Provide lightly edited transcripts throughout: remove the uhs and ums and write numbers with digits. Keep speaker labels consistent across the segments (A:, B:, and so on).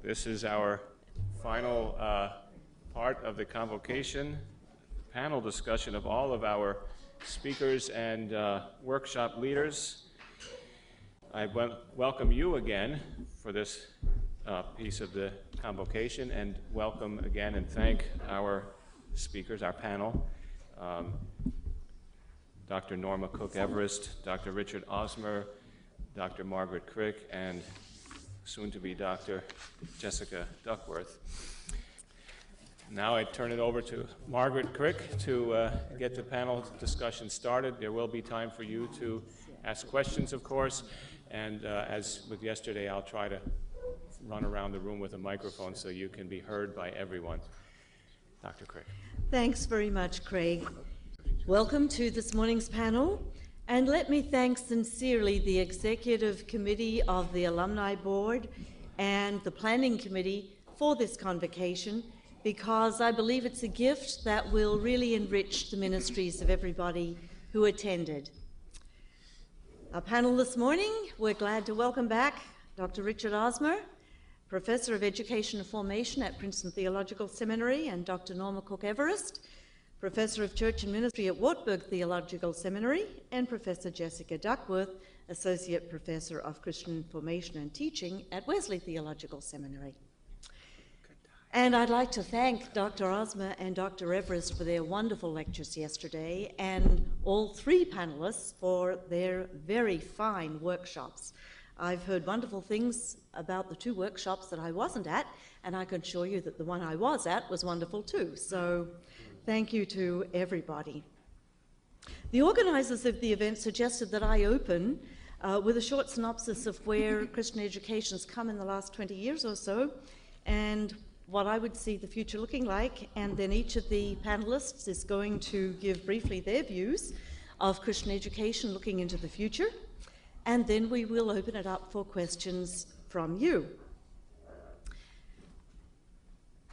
A: This is our final part of the Convocation panel discussion of all of our speakers and workshop leaders. I welcome you again for this piece of the Convocation, and welcome again and thank our speakers, our panel, Dr. Norma Cook Everist, Dr. Richard Osmer, Dr. Margaret Krych, and soon-to-be Dr. Jessicah Duckworth. Now I turn it over to Margaret Krych to get the panel discussion started. There will be time for you to ask questions, of course, and as with yesterday, I'll try to run around the room with a microphone so you can be heard by everyone. Dr. Krych.
B: Thanks very much, Craig. Welcome to this morning's panel, and let me thank sincerely the Executive Committee of the Alumni Board and the Planning Committee for this convocation, because I believe it's a gift that will really enrich the ministries of everybody who attended. Our panel this morning, we're glad to welcome back Dr. Richard Osmer, Professor of Education and Formation at Princeton Theological Seminary, and Dr. Norma Cook Everist, Professor of Church and Ministry at Wartburg Theological Seminary, and Professor Jessicah Duckworth, Associate Professor of Christian Formation and Teaching at Wesley Theological Seminary. And I'd like to thank Dr. Osmer and Dr. Everist for their wonderful lectures yesterday, and all three panelists for their very fine workshops. I've heard wonderful things about the two workshops that I wasn't at, and I can assure you that the one I was at was wonderful too. So thank you to everybody. The organizers of the event suggested that I open with a short synopsis of where Christian education's come in the last 20 years or so, and what I would see the future looking like, and then each of the panelists is going to give briefly their views of Christian education looking into the future, and then we will open it up for questions from you.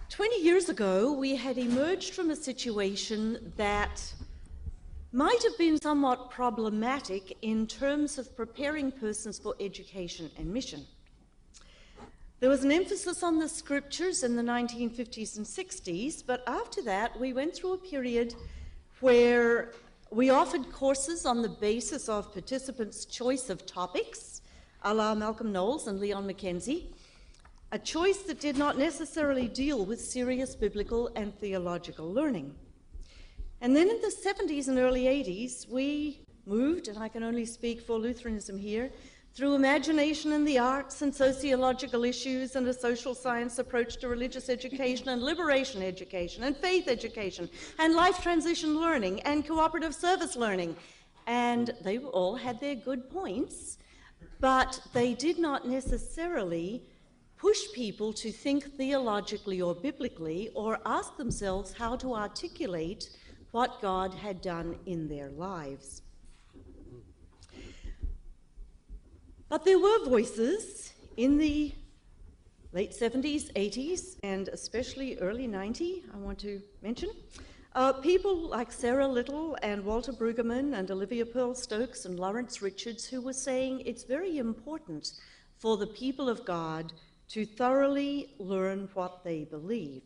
B: 20 years ago, we had emerged from a situation that might have been somewhat problematic in terms of preparing persons for education and mission. There was an emphasis on the scriptures in the 1950s and 60s, but after that, we went through a period where we offered courses on the basis of participants' choice of topics, a la Malcolm Knowles and Leon Mackenzie, a choice that did not necessarily deal with serious biblical and theological learning. And then in the 70s and early 80s, we moved, and I can only speak for Lutheranism here, through imagination and the arts and sociological issues and a social science approach to religious education and liberation education and faith education and life transition learning and cooperative service learning. And they all had their good points, but they did not necessarily push people to think theologically or biblically or ask themselves how to articulate what God had done in their lives. But there were voices in the late 70s, 80s, and especially early 90s, I want to mention. People like Sarah Little and Walter Brueggemann and Olivia Pearl Stokes and Lawrence Richards, who were saying it's very important for the people of God to thoroughly learn what they believe.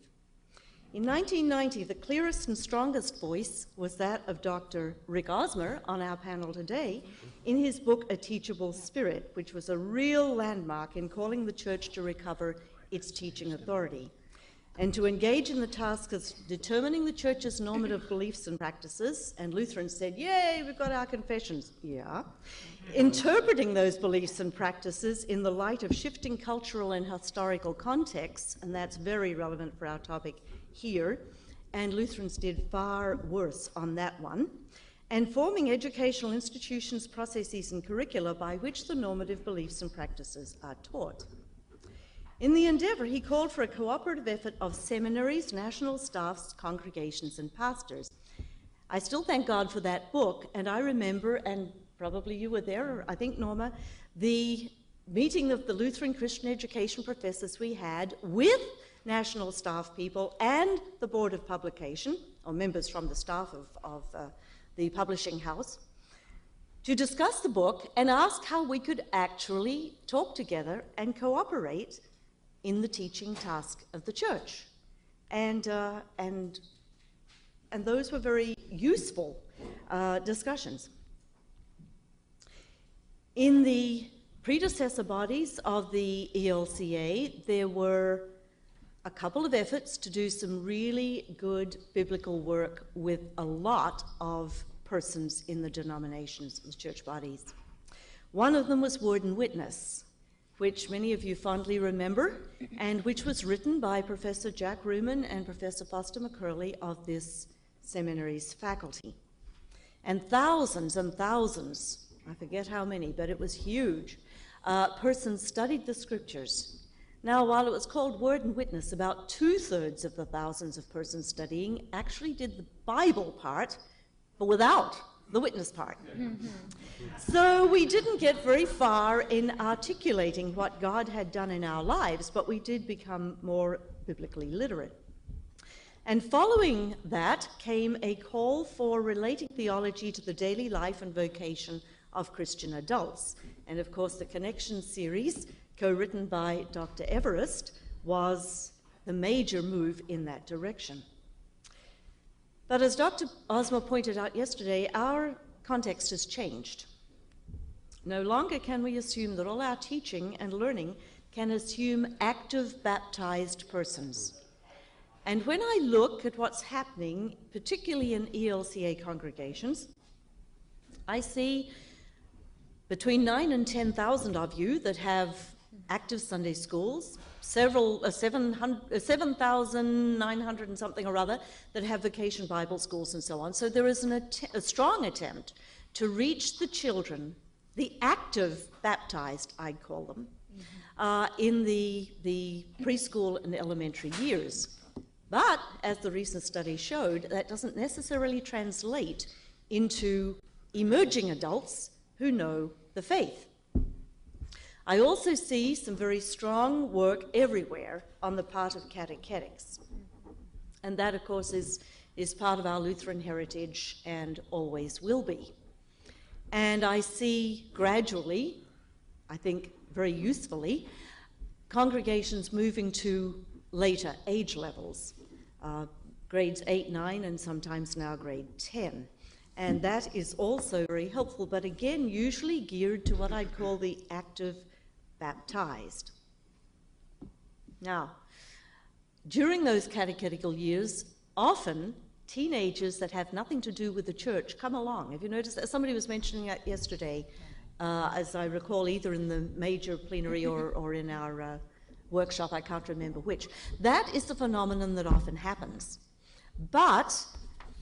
B: In 1990, the clearest and strongest voice was that of Dr. Rick Osmer on our panel today in his book, A Teachable Spirit, which was a real landmark in calling the church to recover its teaching authority and to engage in the task of determining the church's normative beliefs and practices. And Lutherans said, yay, we've got our confessions. Yeah. Interpreting those beliefs and practices in the light of shifting cultural and historical contexts, and that's very relevant for our topic here, and Lutherans did far worse on that one, and forming educational institutions, processes, and curricula by which the normative beliefs and practices are taught. In the endeavor, he called for a cooperative effort of seminaries, national staffs, congregations, and pastors. I still thank God for that book, and I remember, and probably you were there, I think, Norma, the meeting of the Lutheran Christian education professors we had with national staff people and the Board of Publication, or members from the staff of the publishing house, to discuss the book and ask how we could actually talk together and cooperate in the teaching task of the church. And those were very useful discussions. In the predecessor bodies of the ELCA, there were a couple of efforts to do some really good biblical work with a lot of persons in the denominations, the church bodies. One of them was Word and Witness, which many of you fondly remember, and which was written by Professor Jack Ruman and Professor Foster McCurley of this seminary's faculty. And thousands, I forget how many, but it was huge, persons studied the scriptures. Now, while it was called Word and Witness, about 2/3 of the thousands of persons studying actually did the Bible part, but without the witness part. So we didn't get very far in articulating what God had done in our lives, but we did become more biblically literate. And following that came a call for relating theology to the daily life and vocation of Christian adults. And of course, the Connection series, co-written by Dr. Everist, was the major move in that direction. But as Dr. Osmer pointed out yesterday, our context has changed. No longer can we assume that all our teaching and learning can assume active baptized persons. And when I look at what's happening, particularly in ELCA congregations, I see between 9,000 and 10,000 of you that have active Sunday schools, 7,900 and something or other that have vacation Bible schools and so on. So there is a strong attempt to reach the children, the active baptized, I'd call them, in the preschool and elementary years. But as the recent study showed, that doesn't necessarily translate into emerging adults who know the faith. I also see some very strong work everywhere on the part of catechetics. And that, of course, is part of our Lutheran heritage and always will be. And I see gradually, I think very usefully, congregations moving to later age levels, grades 8, 9, and sometimes now grade 10. And that is also very helpful, but again, usually geared to what I'd call the active baptized. Now, during those catechetical years, often teenagers that have nothing to do with the church come along. Have you noticed that? Somebody was mentioning that yesterday, as I recall, either in the major plenary or in our workshop, I can't remember which. That is the phenomenon that often happens. But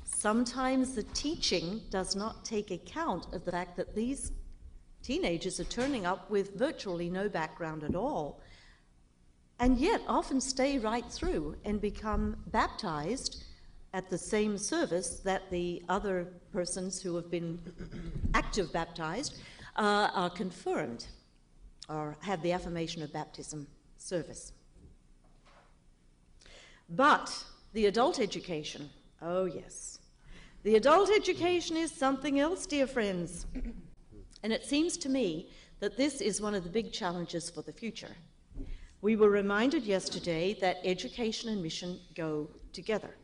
B: sometimes the teaching does not take account of the fact that these teenagers are turning up with virtually no background at all, and yet often stay right through and become baptized at the same service that the other persons who have been active baptized are confirmed or have the affirmation of baptism service. But the adult education, oh yes, the adult education is something else, dear friends. And it seems to me that this is one of the big challenges for the future. We were reminded yesterday that education and mission go together.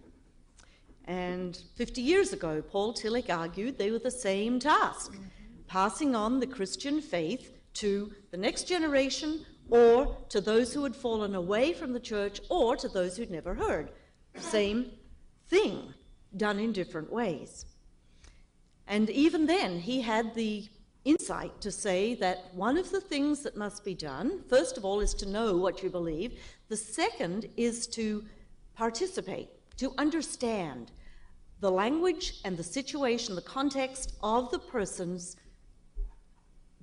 B: And 50 years ago, Paul Tillich argued they were the same task, passing on the Christian faith to the next generation or to those who had fallen away from the church or to those who'd never heard. Same thing, done in different ways. And even then, he had the insight to say that one of the things that must be done, first of all, is to know what you believe. The second is to participate, to understand the language and the situation, the context of the persons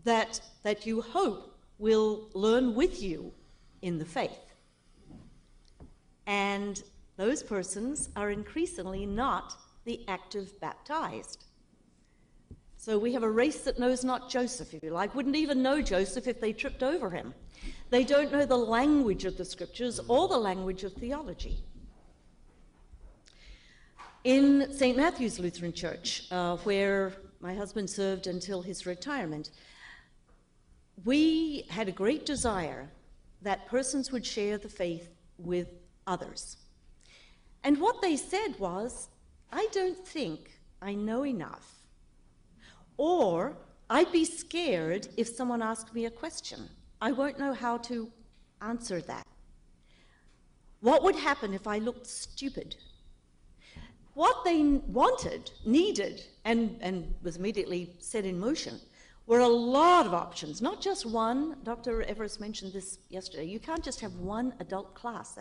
B: that you hope will learn with you in the faith. And those persons are increasingly not the active baptized. So we have a race that knows not Joseph, if you like, wouldn't even know Joseph if they tripped over him. They don't know the language of the scriptures or the language of theology. In St. Matthew's Lutheran Church, where my husband served until his retirement, we had a great desire that persons would share the faith with others. And what they said was, I don't think I know enough. Or, I'd be scared if someone asked me a question. I won't know how to answer that. What would happen if I looked stupid? What they wanted, needed, and was immediately set in motion were a lot of options, not just one. Dr. Everist mentioned this yesterday. You can't just have one adult class.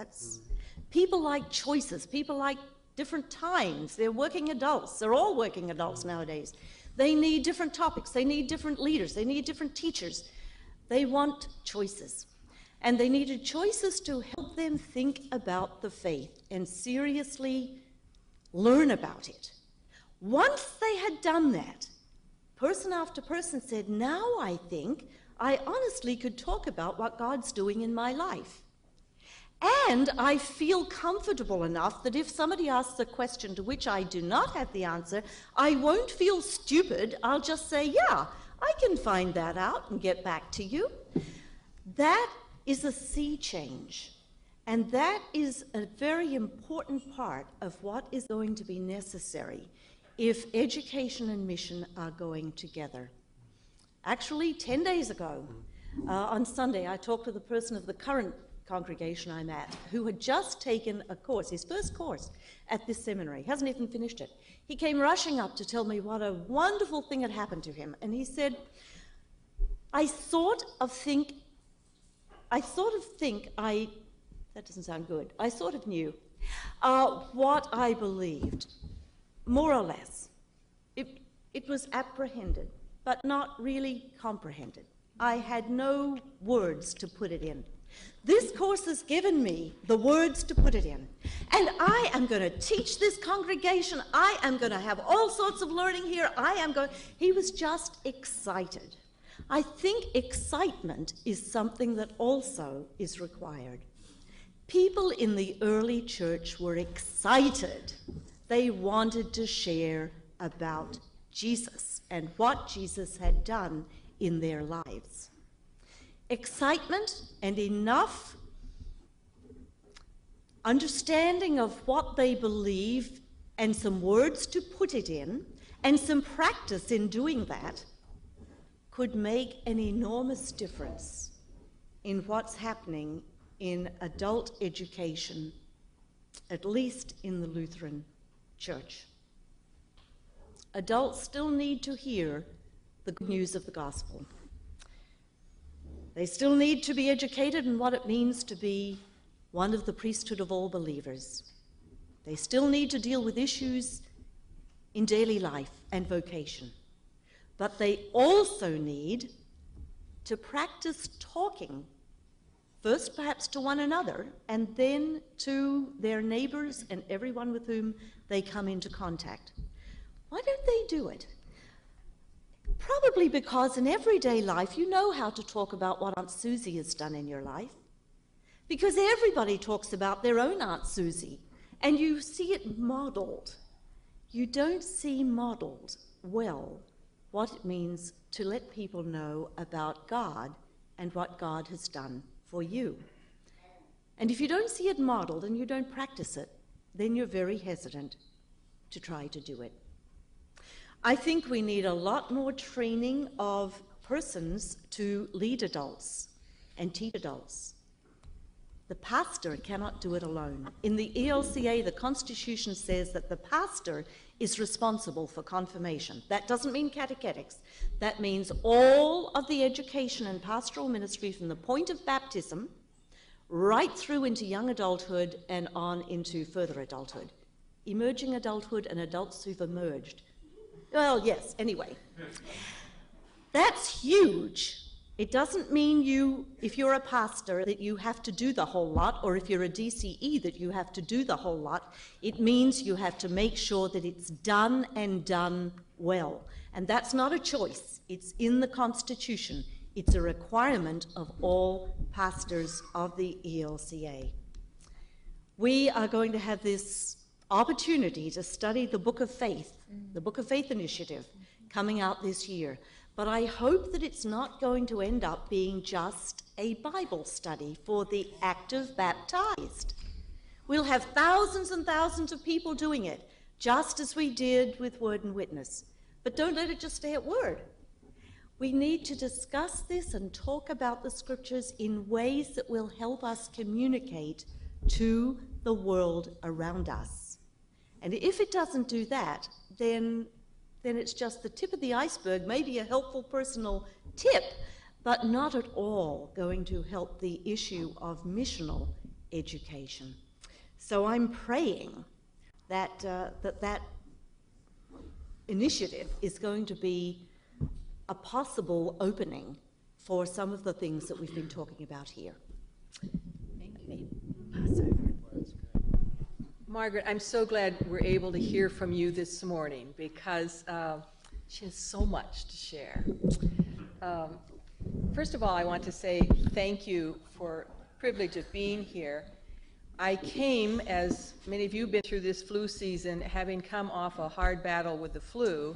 B: People like choices. People like different times. They're working adults. They're all working adults nowadays. They need different topics. They need different leaders. They need different teachers. They want choices. And they needed choices to help them think about the faith and seriously learn about it. Once they had done that, person after person said, now I think I honestly could talk about what God's doing in my life. And I feel comfortable enough that if somebody asks a question to which I do not have the answer, I won't feel stupid. I'll just say, yeah, I can find that out and get back to you. That is a sea change. And that is a very important part of what is going to be necessary if education and mission are going together. Actually, 10 days ago, on Sunday, I talked with a person of the current congregation I'm at, who had just taken a course, his first course at this seminary, hasn't even finished it. He came rushing up to tell me what a wonderful thing had happened to him. And he said, that doesn't sound good, I sort of knew what I believed, more or less. It was apprehended, but not really comprehended. I had no words to put it in. This course has given me the words to put it in. And I am going to teach this congregation. I am going to have all sorts of learning here. He was just excited. I think excitement is something that also is required. People in the early church were excited. They wanted to share about Jesus and what Jesus had done in their lives. Excitement and enough understanding of what they believe and some words to put it in and some practice in doing that could make an enormous difference in what's happening in adult education, at least in the Lutheran Church. Adults still need to hear the good news of the gospel. They still need to be educated in what it means to be one of the priesthood of all believers. They still need to deal with issues in daily life and vocation. But they also need to practice talking, first perhaps to one another, and then to their neighbors and everyone with whom they come into contact. Why don't they do it? Probably because in everyday life you know how to talk about what Aunt Susie has done in your life. Because everybody talks about their own Aunt Susie, and you see it modeled. You don't see modeled well what it means to let people know about God and what God has done for you. And if you don't see it modeled and you don't practice it, then you're very hesitant to try to do it. I think we need a lot more training of persons to lead adults and teach adults. The pastor cannot do it alone. In the ELCA, the Constitution says that the pastor is responsible for confirmation. That doesn't mean catechetics. That means all of the education and pastoral ministry from the point of baptism right through into young adulthood and on into further adulthood. Emerging adulthood and adults who've emerged. Well, yes, anyway. That's huge. It doesn't mean if you're a pastor, that you have to do the whole lot, or if you're a DCE, that you have to do the whole lot. It means you have to make sure that it's done and done well. And that's not a choice. It's in the Constitution. It's a requirement of all pastors of the ELCA. We are going to have this opportunity to study the Book of Faith, the Book of Faith Initiative, coming out this year. but I hope that it's not going to end up being just a Bible study for the active baptized. We'll have thousands and thousands of people doing it, just as we did with Word and Witness. But don't let it just stay at Word. We need to discuss this and talk about the Scriptures in ways that will help us communicate to the world around us. And if it doesn't do that, then it's just the tip of the iceberg, maybe a helpful personal tip, but not at all going to help the issue of missional education. So I'm praying that that initiative is going to be a possible opening for some of the things that we've been talking about here.
C: Thank you. Margaret, I'm so glad we're able to hear from you this morning because she has so much to share. First of all, I want to say thank you for the privilege of being here. I came, as many of you have been through this flu season, having come off a hard battle with the flu,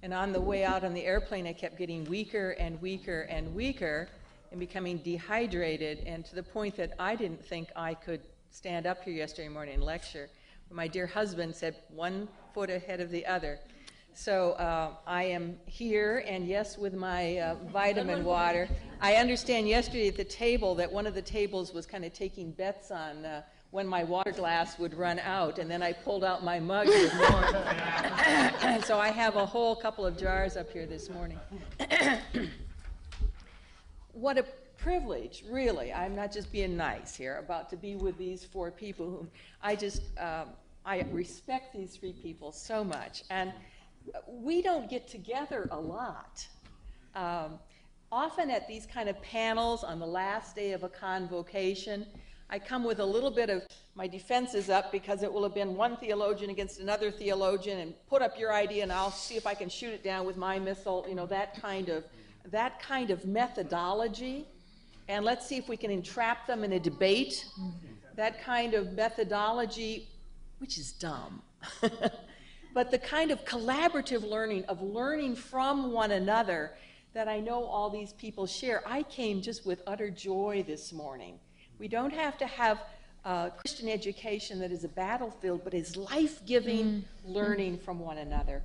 C: and on the way out on the airplane I kept getting weaker and weaker and weaker and becoming dehydrated, and to the point that I didn't think I could stand up here yesterday morning and lecture. But my dear husband said, one foot ahead of the other. So I am here, and yes, with my vitamin water. I understand yesterday at the table that one of the tables was kind of taking bets on when my water glass would run out, and then I pulled out my mug with more. So I have a whole couple of jars up here this morning. What a privilege, really. I'm not just being nice here, about to be with these four people whom I respect these three people so much. And we don't get together a lot. Often at these kind of panels on the last day of a convocation, I come with a little bit of my defenses up because it will have been one theologian against another theologian and put up your idea and I'll see if I can shoot it down with my missile, you know, that kind of methodology. And let's see if we can entrap them in a debate. That kind of methodology, which is dumb. But the kind of collaborative learning, of learning from one another that I know all these people share. I came just with utter joy this morning. We don't have to have Christian education that is a battlefield, but is life-giving learning from one another.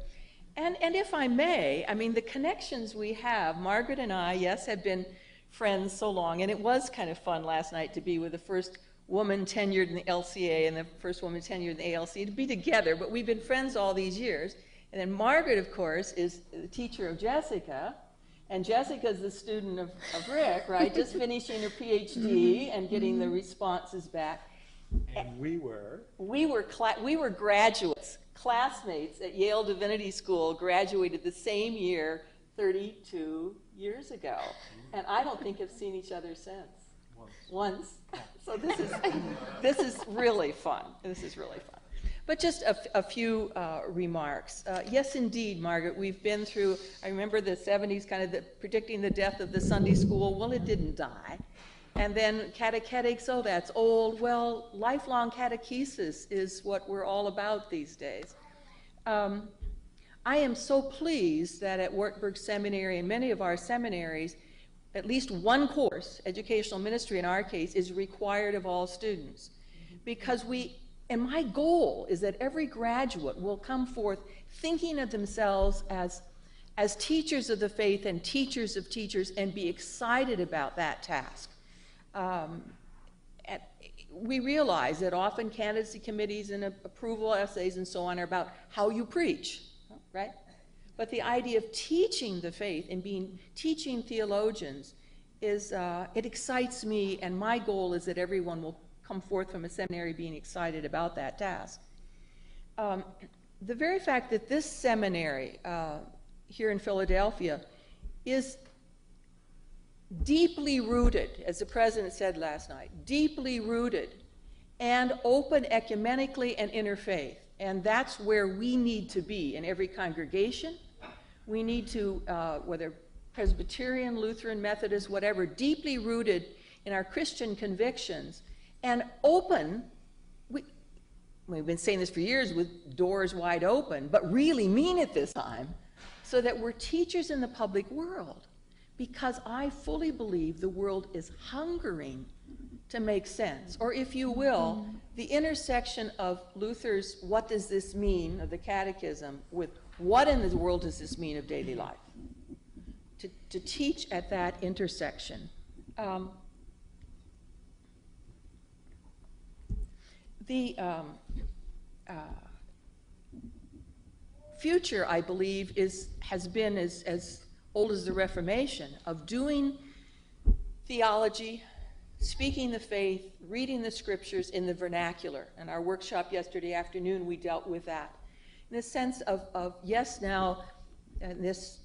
C: And if I may, I mean, the connections we have, Margaret and I, yes, have been friends so long, and it was kind of fun last night to be with the first woman tenured in the LCA and the first woman tenured in the ALC, to be together, but we've been friends all these years. And then Margaret, of course, is the teacher of Jessicah, and Jessicah is the student of Krych, right, just finishing her PhD and getting the responses back.
D: And we were
C: graduates, classmates at Yale Divinity School, graduated the same year 32 years ago. And I don't think have seen each other since. Once. So this is really fun. This is really fun. But just a few remarks. Yes, indeed, Margaret, we've been through, I remember the 70s, kind of predicting the death of the Sunday school. Well, it didn't die. And then catechetics, oh, that's old. Well, lifelong catechesis is what we're all about these days. I am so pleased that at Wartburg Seminary and many of our seminaries, at least one course, educational ministry in our case, is required of all students. Because and my goal is that every graduate will come forth thinking of themselves as teachers of the faith and teachers of teachers and be excited about that task. We realize that often candidacy committees and approval essays and so on are about how you preach, right? But the idea of teaching the faith and teaching theologians is, it excites me, and my goal is that everyone will come forth from a seminary being excited about that task. The very fact that this seminary here in Philadelphia is deeply rooted, as the president said last night, deeply rooted and open ecumenically and interfaith. And that's where we need to be in every congregation. We need to, whether Presbyterian, Lutheran, Methodist, whatever, deeply rooted in our Christian convictions and open. We've been saying this for years with doors wide open, but really mean it this time, so that we're teachers in the public world, because I fully believe the world is hungering to make sense, or if you will, the intersection of Luther's "what does this mean" of the Catechism with what in the world does this mean of daily life. To teach at that intersection. The future, I believe, has been as old as the Reformation, of doing theology, speaking the faith, reading the scriptures in the vernacular. In our workshop yesterday afternoon, we dealt with that. In the sense of yes, now, this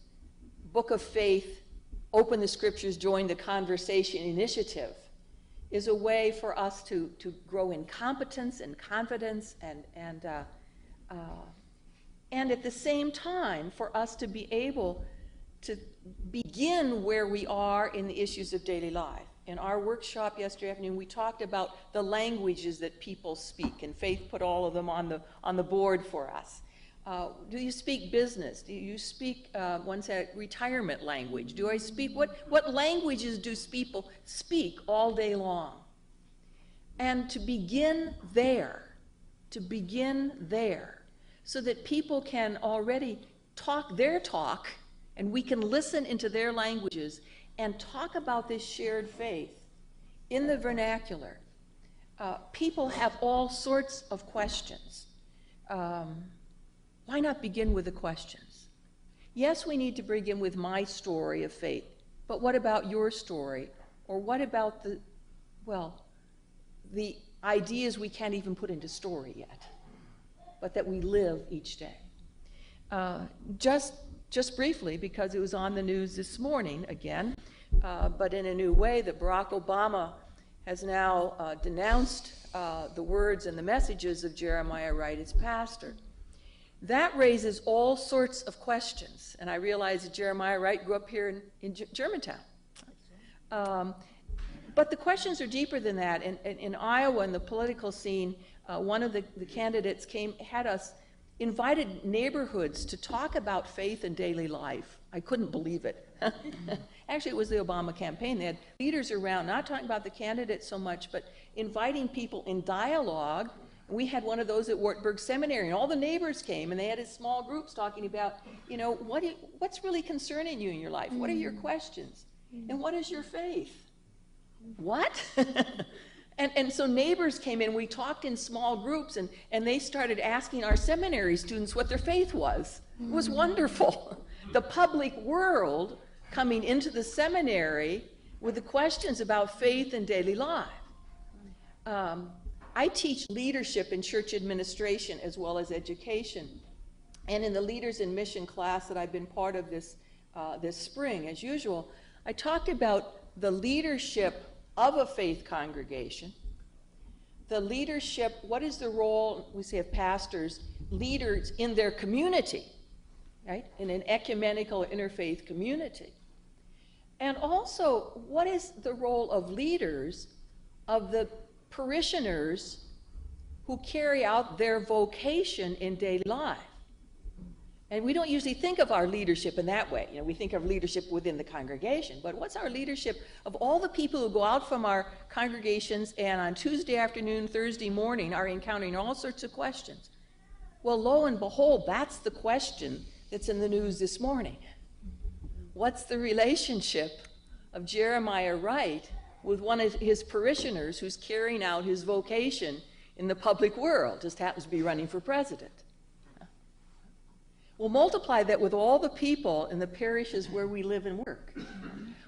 C: book of faith, Open the Scriptures, Join the Conversation initiative, is a way for us to grow in competence and confidence and at the same time for us to be able to begin where we are in the issues of daily life. In our workshop yesterday afternoon, we talked about the languages that people speak, and Faith put all of them on the board for us. Do you speak business? Do you speak, one said, retirement language? Do I speak, what languages do people speak all day long? And to begin there, so that people can already talk their talk, and we can listen into their languages and talk about this shared faith in the vernacular. People have all sorts of questions. Why not begin with the questions? Yes, we need to begin with my story of faith, but what about your story? Or what about the ideas we can't even put into story yet, but that we live each day? Just briefly, because it was on the news this morning again, but in a new way, that Barack Obama has now denounced the words and the messages of Jeremiah Wright as pastor. That raises all sorts of questions, and I realize that Jeremiah Wright grew up here in Germantown. But the questions are deeper than that. In Iowa, in the political scene, one of the candidates had us invited neighborhoods to talk about faith and daily life. I couldn't believe it. Actually, it was the Obama campaign. They had leaders around, not talking about the candidates so much, but inviting people in dialogue. We had one of those at Wartburg Seminary, and all the neighbors came, and they had his small groups talking about, what's really concerning you in your life? What are your questions? And what is your faith? What? And so neighbors came in, we talked in small groups, and they started asking our seminary students what their faith was. It was wonderful. The public world coming into the seminary with the questions about faith and daily life. I teach leadership in church administration as well as education. And in the Leaders in Mission class that I've been part of this spring, as usual, I talked about the leadership of a faith congregation, the leadership, what is the role, we say, of pastors, leaders in their community, right, in an ecumenical interfaith community. And also, what is the role of leaders, of the parishioners who carry out their vocation in daily life? And we don't usually think of our leadership in that way. We think of leadership within the congregation. But what's our leadership of all the people who go out from our congregations and on Tuesday afternoon, Thursday morning are encountering all sorts of questions? Well, lo and behold, that's the question that's in the news this morning. What's the relationship of Jeremiah Wright with one of his parishioners who's carrying out his vocation in the public world, just happens to be running for president? We'll multiply that with all the people in the parishes where we live and work.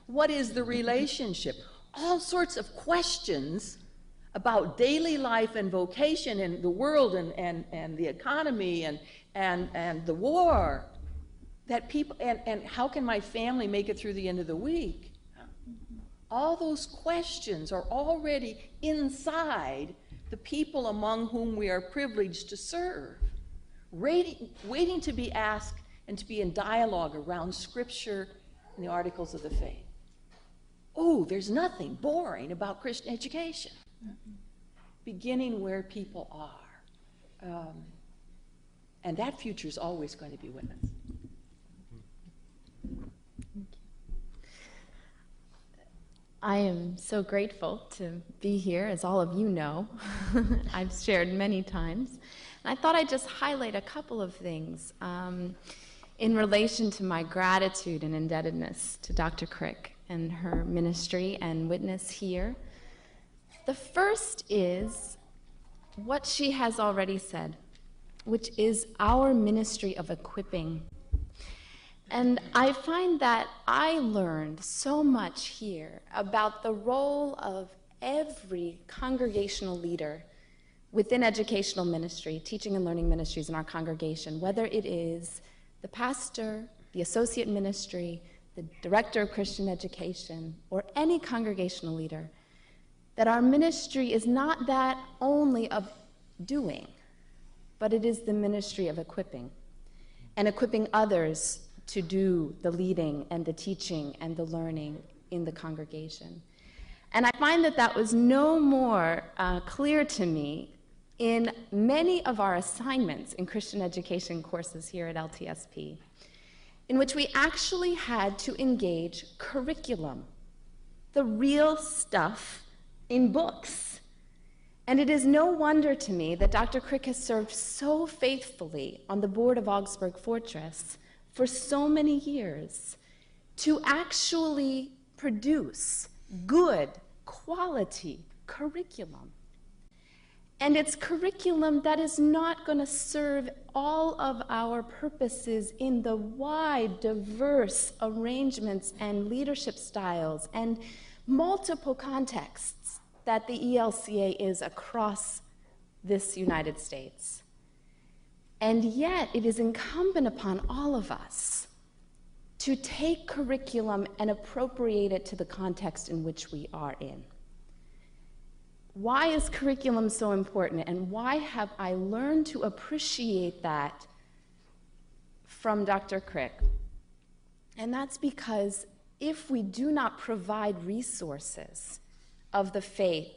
C: What is the relationship? All sorts of questions about daily life and vocation and the world and the economy and the war that people, and how can my family make it through the end of the week? All those questions are already inside the people among whom we are privileged to serve, waiting to be asked and to be in dialogue around Scripture and the articles of the faith. Oh, there's nothing boring about Christian education. Beginning where people are. And that future is always going to be with us.
E: I am so grateful to be here, as all of you know. I've shared many times. And I thought I'd just highlight a couple of things in relation to my gratitude and indebtedness to Dr. Krych and her ministry and witness here. The first is what she has already said, which is our ministry of equipping. And I find that I learned so much here about the role of every congregational leader within educational ministry, teaching and learning ministries in our congregation, whether it is the pastor, the associate ministry, the director of Christian education, or any congregational leader, that our ministry is not that only of doing, but it is the ministry of equipping, and equipping others to do the leading and the teaching and the learning in the congregation. And I find that that was no more clear to me in many of our assignments in Christian education courses here at LTSP, in which we actually had to engage curriculum, the real stuff in books. And it is no wonder to me that Dr. Krych has served so faithfully on the board of Augsburg Fortress for so many years to actually produce good, quality curriculum. And it's curriculum that is not going to serve all of our purposes in the wide, diverse arrangements and leadership styles and multiple contexts that the ELCA is across this United States. And yet, it is incumbent upon all of us to take curriculum and appropriate it to the context in which we are in. Why is curriculum so important, and why have I learned to appreciate that from Dr. Krych? And that's because if we do not provide resources of the faith,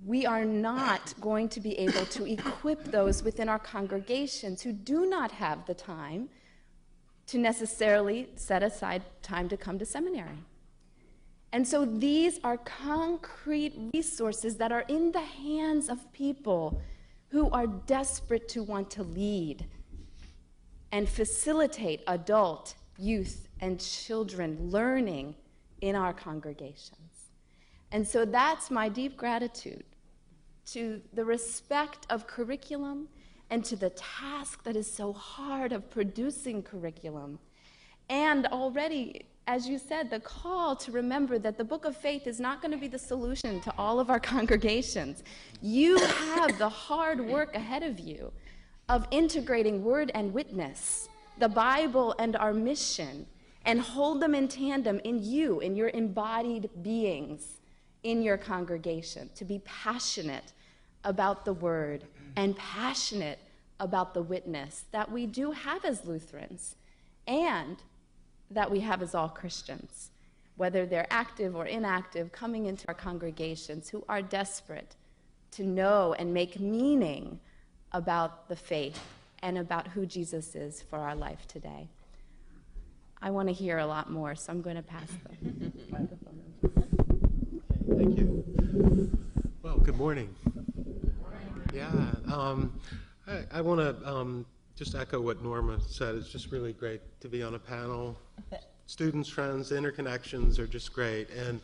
E: we are not going to be able to equip those within our congregations who do not have the time to necessarily set aside time to come to seminary. And so these are concrete resources that are in the hands of people who are desperate to want to lead and facilitate adult, youth, and children learning in our congregations. And so that's my deep gratitude to the respect of curriculum and to the task that is so hard of producing curriculum. And already, as you said, the call to remember that the Book of Faith is not going to be the solution to all of our congregations. You have the hard work ahead of you of integrating word and witness, the Bible and our mission, and hold them in tandem in you, in your embodied beings in your congregation, to be passionate about the word and passionate about the witness that we do have as Lutherans and that we have as all Christians, whether they're active or inactive, coming into our congregations who are desperate to know and make meaning about the faith and about who Jesus is for our life today. I want to hear a lot more, so I'm going to pass the microphone.
D: Thank you. Well, good morning. Yeah, I want to just echo what Norma said. It's just really great to be on a panel. Students, friends, interconnections are just great. And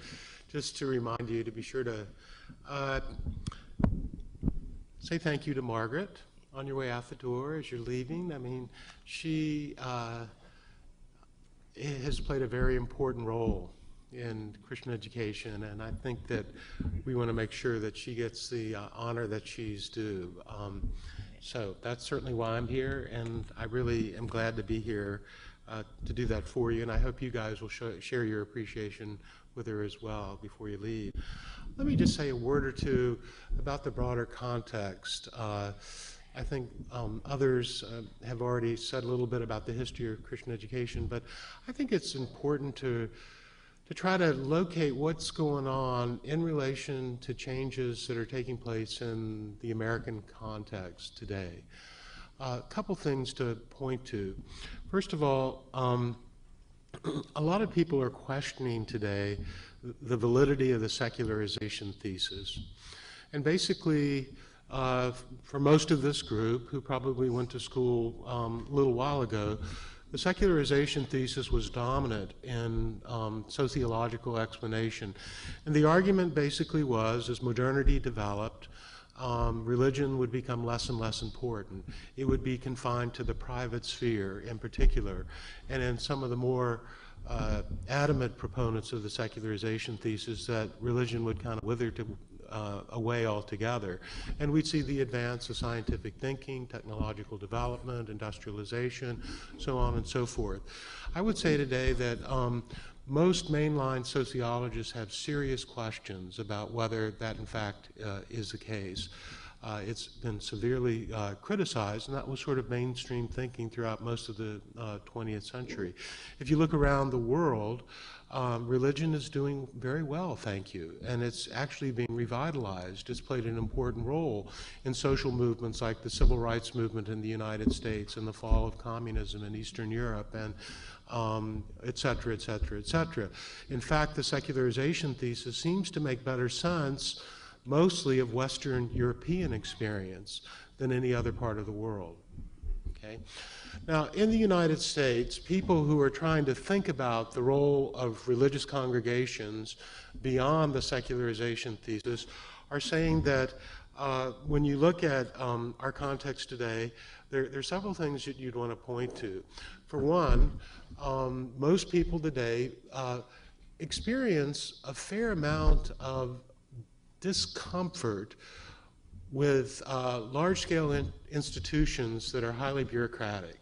D: just to remind you to be sure to say thank you to Margaret on your way out the door as you're leaving. I mean, she has played a very important role in Christian education, and I think that we want to make sure that she gets the honor that she's due. So that's certainly why I'm here, and I really am glad to be here to do that for you, and I hope you guys will share your appreciation with her as well before you leave. Let me just say a word or two about the broader context. I think others have already said a little bit about the history of Christian education, but I think it's important to try to locate what's going on in relation to changes that are taking place in the American context today. A couple things to point to. First of all, a lot of people are questioning today the validity of the secularization thesis. And basically, for most of this group, who probably went to school a little while ago, the secularization thesis was dominant in sociological explanation. And the argument basically was, as modernity developed, religion would become less and less important. It would be confined to the private sphere in particular. And in some of the more adamant proponents of the secularization thesis, that religion would kind of wither away altogether. And we'd see the advance of scientific thinking, technological development, industrialization, so on and so forth. I would say today that most mainline sociologists have serious questions about whether that in fact is the case. It's been severely criticized, and that was sort of mainstream thinking throughout most of the 20th century. If you look around the world, religion is doing very well, thank you, and it's actually being revitalized. It's played an important role in social movements like the civil rights movement in the United States and the fall of communism in Eastern Europe, and et cetera, et cetera, et cetera. In fact, the secularization thesis seems to make better sense mostly of Western European experience than any other part of the world. Okay? Now, in the United States, people who are trying to think about the role of religious congregations beyond the secularization thesis are saying that when you look at our context today, there are several things that you'd want to point to. For one, most people today experience a fair amount of discomfort with large-scale institutions that are highly bureaucratic.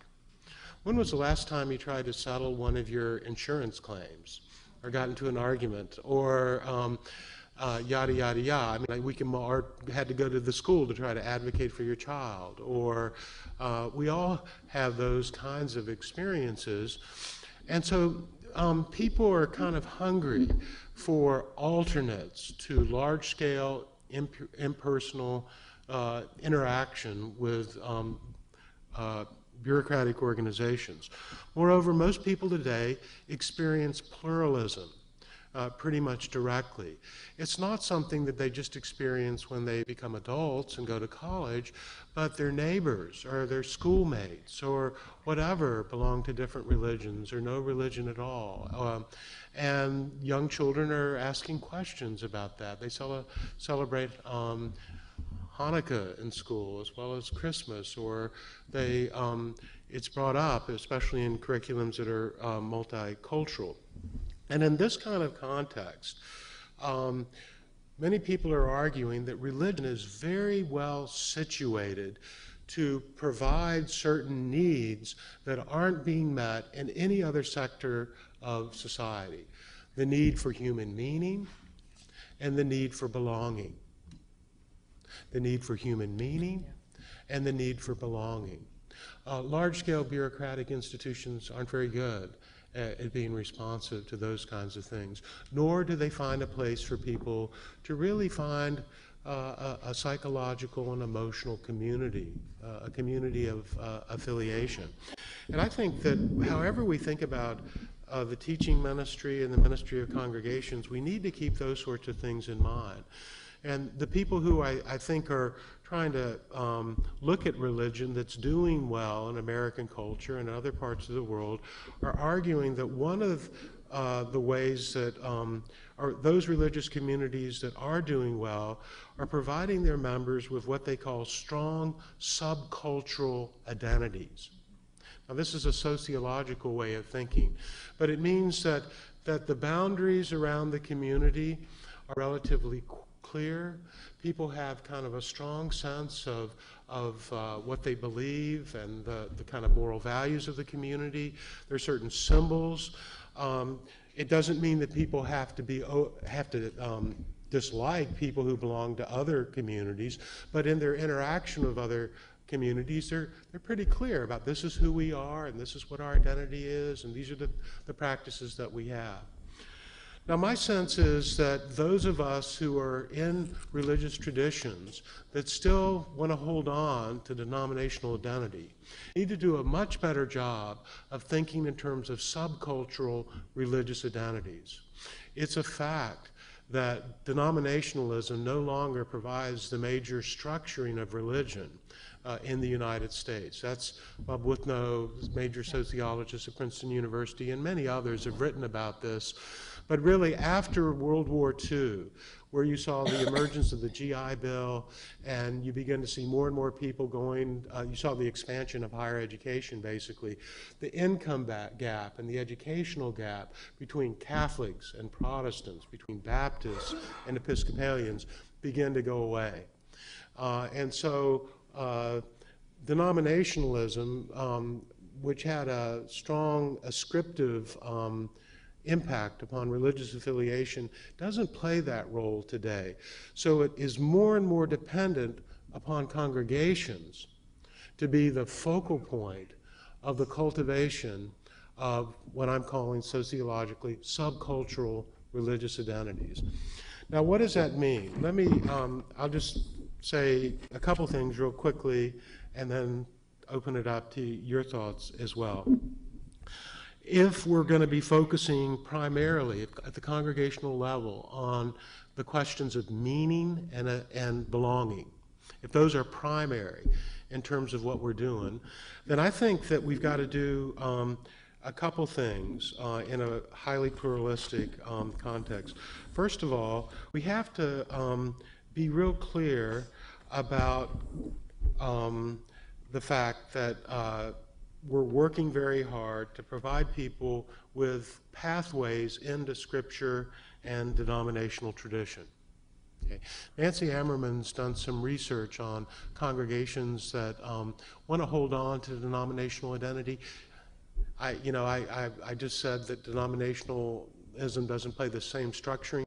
D: When was the last time you tried to settle one of your insurance claims, or got into an argument, or yada, yada, yada? I mean, we had to go to the school to try to advocate for your child, or we all have those kinds of experiences. And so people are kind of hungry for alternates to large-scale, impersonal interaction with bureaucratic organizations. Moreover, most people today experience pluralism pretty much directly. It's not something that they just experience when they become adults and go to college, but their neighbors or their schoolmates or whatever belong to different religions or no religion at all. And young children are asking questions about that. They celebrate Hanukkah in school as well as Christmas, or it's brought up, especially in curriculums that are multicultural. And in this kind of context, many people are arguing that religion is very well situated to provide certain needs that aren't being met in any other sector of society. The need for human meaning and the need for belonging. The need for human meaning and the need for belonging. Large-scale bureaucratic institutions aren't very good at being responsive to those kinds of things, nor do they find a place for people to really find a psychological and emotional community, a community of affiliation. And I think that however we think about the teaching ministry and the ministry of congregations, we need to keep those sorts of things in mind. And the people who I think are trying to look at religion that's doing well in American culture and other parts of the world are arguing that one of the ways that or those religious communities that are doing well are providing their members with what they call strong subcultural identities. Now, this is a sociological way of thinking, but it means that the boundaries around the community are relatively clear. People have kind of a strong sense of what they believe and the kind of moral values of the community. There are certain symbols. It doesn't mean that people have to dislike people who belong to other communities, but in their interaction with other communities, they're pretty clear about this is who we are and this is what our identity is and these are the practices that we have. Now, my sense is that those of us who are in religious traditions that still want to hold on to denominational identity need to do a much better job of thinking in terms of subcultural religious identities. It's a fact that denominationalism no longer provides the major structuring of religion in the United States. That's Bob Wuthnow, major sociologist at Princeton University, and many others have written about this. But really, after World War II, where you saw the emergence of the GI Bill, and you begin to see more and more people going, you saw the expansion of higher education, basically. The income gap and the educational gap between Catholics and Protestants, between Baptists and Episcopalians, began to go away. And so denominationalism, which had a strong ascriptive impact upon religious affiliation, doesn't play that role today. So it is more and more dependent upon congregations to be the focal point of the cultivation of what I'm calling sociologically subcultural religious identities. Now, what does that mean? Let me, I'll just say a couple things real quickly and then open it up to your thoughts as well. If we're going to be focusing primarily at the congregational level on the questions of meaning and belonging, if those are primary in terms of what we're doing, then I think that we've got to do a couple things in a highly pluralistic context. First of all, we have to be real clear about the fact that we're working very hard to provide people with pathways into Scripture and denominational tradition. Okay. Nancy Ammerman's done some research on congregations that want to hold on to denominational identity. I just said that denominationalism doesn't play the same structuring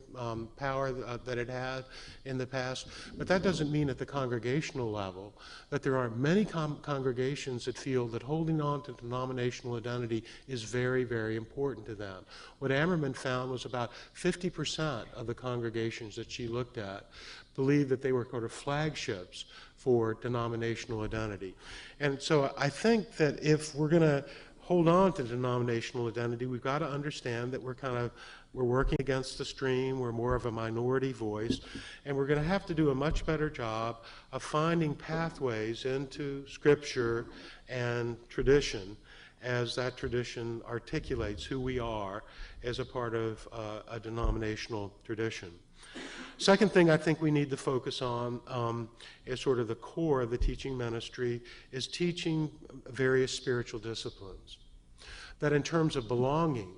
D: power that it had in the past, but that doesn't mean at the congregational level that there aren't many congregations that feel that holding on to denominational identity is very, very important to them. What Ammerman found was about 50% of the congregations that she looked at believed that they were sort of flagships for denominational identity. And so I think that if we're going to hold on to denominational identity, we've got to understand that we're working against the stream, we're more of a minority voice, and we're going to have to do a much better job of finding pathways into Scripture and tradition as that tradition articulates who we are as a part of a denominational tradition. Second thing I think we need to focus on as sort of the core of the teaching ministry is teaching various spiritual disciplines. That in terms of belonging,